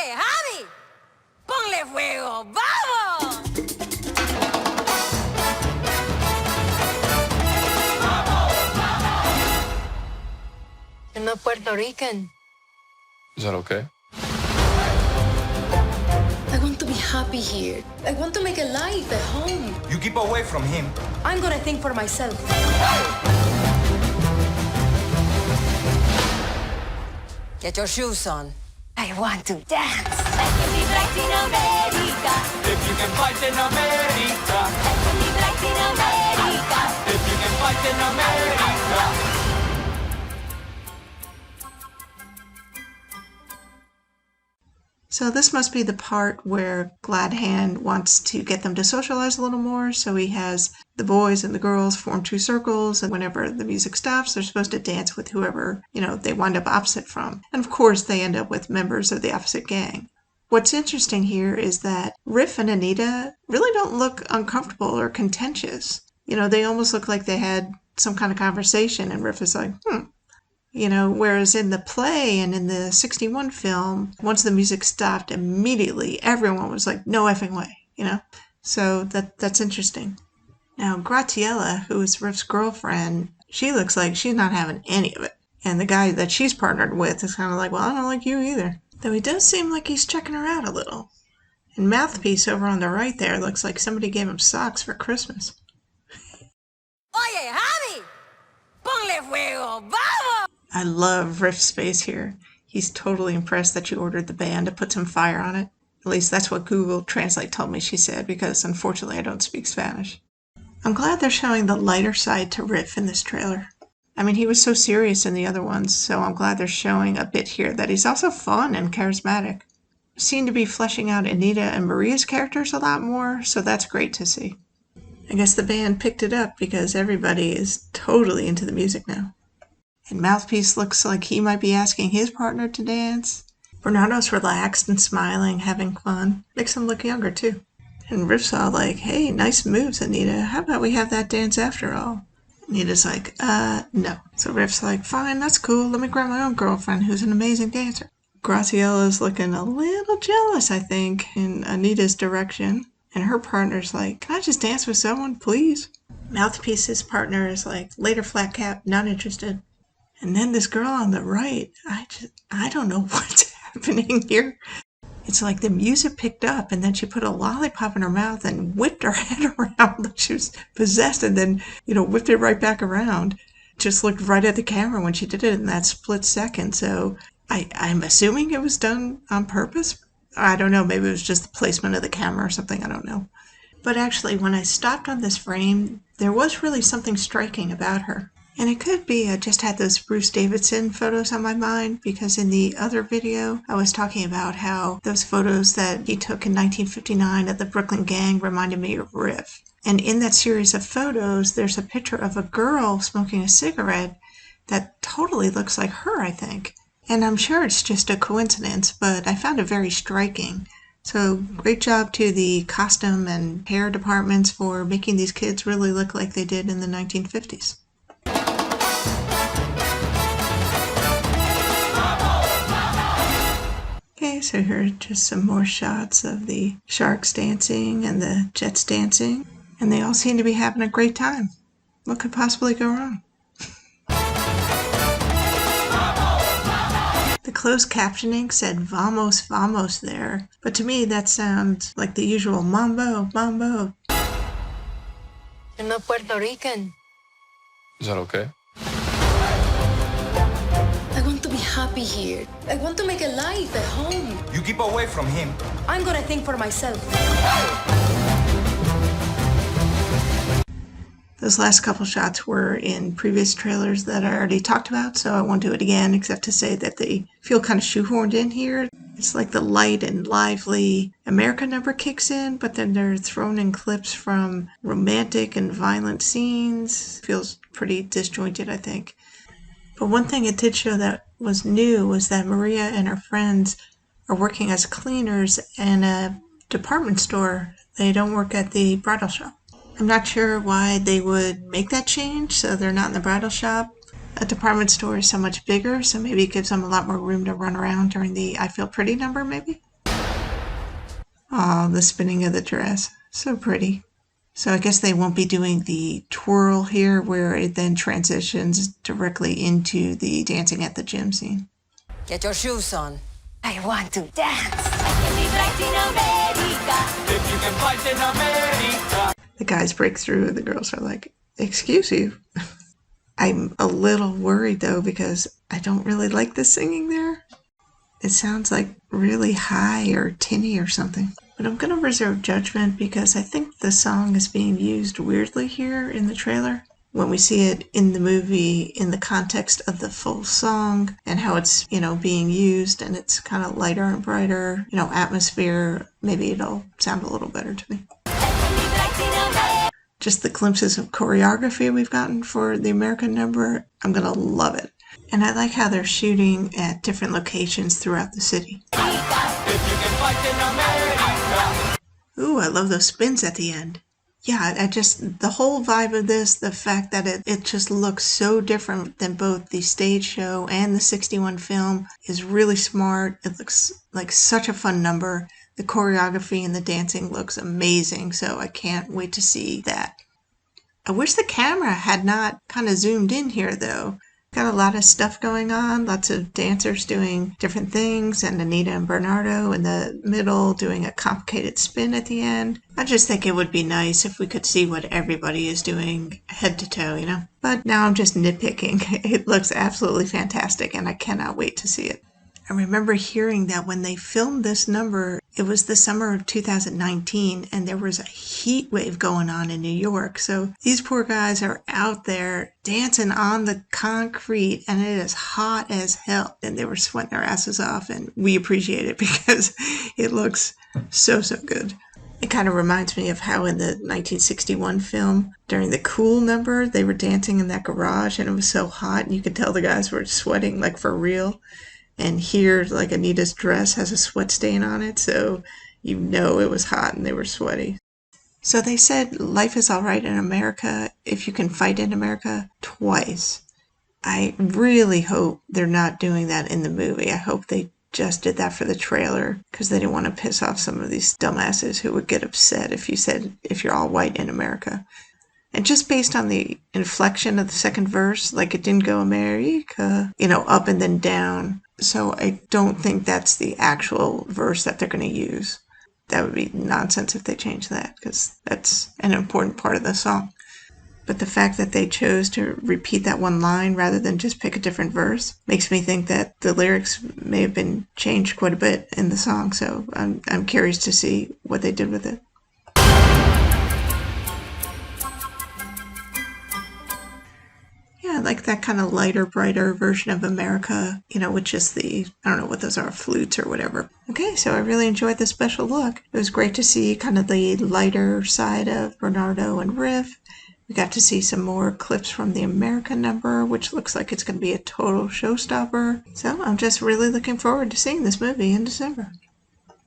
Oye, Javi, ponle fuego, ¡vamos! I'm not Puerto Rican. Is that okay? I want to be happy here. I want to make a life at home. You keep away from him. I'm gonna think for myself. Get your shoes on. I want to dance. If you can fight in America. If you can fight in America. So this must be the part where Glad Hand wants to get them to socialize a little more. So he has the boys and the girls form two circles, and whenever the music stops, they're supposed to dance with whoever, they wind up opposite from. And of course, they end up with members of the opposite gang. What's interesting here is that Riff and Anita really don't look uncomfortable or contentious. They almost look like they had some kind of conversation, and Riff is like, whereas in the play and in the 61 film, once the music stopped, immediately everyone was like, no effing way, So that's interesting. Now, Graciela, who is Riff's girlfriend, she looks like she's not having any of it. And the guy that she's partnered with is kind of like, well, I don't like you either. Though he does seem like he's checking her out a little. And Mouthpiece over on the right there looks like somebody gave him socks for Christmas. Oye, Javi, ponle fuego, ¡vamos! I love Riff's face here. He's totally impressed that you ordered the band to put some fire on it. At least that's what Google Translate told me she said, because unfortunately I don't speak Spanish. I'm glad they're showing the lighter side to Riff in this trailer. I mean, he was so serious in the other ones, so I'm glad they're showing a bit here that he's also fun and charismatic. Seem to be fleshing out Anita and Maria's characters a lot more, so that's great to see. I guess the band picked it up because everybody is totally into the music now. And Mouthpiece looks like he might be asking his partner to dance. Bernardo's relaxed and smiling, having fun. Makes him look younger, too. And Riff's all like, hey, nice moves, Anita. How about we have that dance after all? Anita's like, no. So Riff's like, fine, that's cool. Let me grab my own girlfriend, who's an amazing dancer. Graciela's looking a little jealous, I think, in Anita's direction. And her partner's like, can I just dance with someone, please? Mouthpiece's partner is like, later, flat cap, not interested. And then this girl on the right, I don't know what's happening here. It's like the music picked up and then she put a lollipop in her mouth and whipped her head around like she was possessed, and then, whipped it right back around. Just looked right at the camera when she did it in that split second. So I'm assuming it was done on purpose. I don't know, maybe it was just the placement of the camera or something, I don't know. But actually, when I stopped on this frame, there was really something striking about her. And it could be I just had those Bruce Davidson photos on my mind, because in the other video, I was talking about how those photos that he took in 1959 of the Brooklyn Gang reminded me of Riff. And in that series of photos, there's a picture of a girl smoking a cigarette that totally looks like her, I think. And I'm sure it's just a coincidence, but I found it very striking. So great job to the costume and hair departments for making these kids really look like they did in the 1950s. Okay, so here are just some more shots of the sharks dancing and the jets dancing. And they all seem to be having a great time. What could possibly go wrong? The closed captioning said "Vamos, vamos" there, but to me that sounds like the usual mambo, mambo. I'm not Puerto Rican. Is that okay? I want to be happy here. I want to make a life at home. You keep away from him. I'm gonna think for myself. Those last couple shots were in previous trailers that I already talked about, so I won't do it again, except to say that they feel kind of shoehorned in here. It's like the light and lively America number kicks in, but then they're thrown in clips from romantic and violent scenes. Feels pretty disjointed, I think. But one thing it did show that was new was that Maria and her friends are working as cleaners in a department store. They don't work at the bridal shop. I'm not sure why they would make that change, so they're not in the bridal shop. A department store is so much bigger, so maybe it gives them a lot more room to run around during the I Feel Pretty number, maybe? Oh, the spinning of the dress. So pretty. So I guess they won't be doing the twirl here where it then transitions directly into the dancing at the gym scene. Get your shoes on. I want to dance. If you can fight in America. The guys break through, the girls are like, "Excuse you." I'm a little worried though because I don't really like the singing there. It sounds like really high or tinny or something. But I'm going to reserve judgment because I think the song is being used weirdly here in the trailer. When we see it in the movie in the context of the full song and how it's, being used and it's kind of lighter and brighter, atmosphere, maybe it'll sound a little better to me. Just the glimpses of choreography we've gotten for the American number, I'm going to love it. And I like how they're shooting at different locations throughout the city. If you can fight in America. Ooh, I love those spins at the end. Yeah, the whole vibe of this, the fact that it just looks so different than both the stage show and the 61 film is really smart. It looks like such a fun number. The choreography and the dancing looks amazing, so I can't wait to see that. I wish the camera had not kind of zoomed in here though. Got a lot of stuff going on, lots of dancers doing different things, and Anita and Bernardo in the middle doing a complicated spin at the end. I just think it would be nice if we could see what everybody is doing head to toe, But now I'm just nitpicking. It looks absolutely fantastic, and I cannot wait to see it. I remember hearing that when they filmed this number, it was the summer of 2019 and there was a heat wave going on in New York. So these poor guys are out there dancing on the concrete and it is hot as hell. And they were sweating their asses off and we appreciate it because it looks so, so good. It kind of reminds me of how in the 1961 film, during the Cool number, they were dancing in that garage and it was so hot and you could tell the guys were sweating like for real. And here, like Anita's dress has a sweat stain on it, so it was hot and they were sweaty. So they said life is all right in America if you can fight in America twice. I really hope they're not doing that in the movie. I hope they just did that for the trailer because they didn't want to piss off some of these dumbasses who would get upset if you said if you're all white in America. And just based on the inflection of the second verse, like it didn't go America, up and then down. So I don't think that's the actual verse that they're going to use. That would be nonsense if they changed that because that's an important part of the song. But the fact that they chose to repeat that one line rather than just pick a different verse makes me think that the lyrics may have been changed quite a bit in the song. So I'm curious to see what they did with it. Yeah, like that kind of lighter, brighter version of America, with just I don't know what those are, flutes or whatever. Okay, so I really enjoyed this special look. It was great to see kind of the lighter side of Bernardo and Riff. We got to see some more clips from the American number, which looks like it's going to be a total showstopper. So I'm just really looking forward to seeing this movie in December.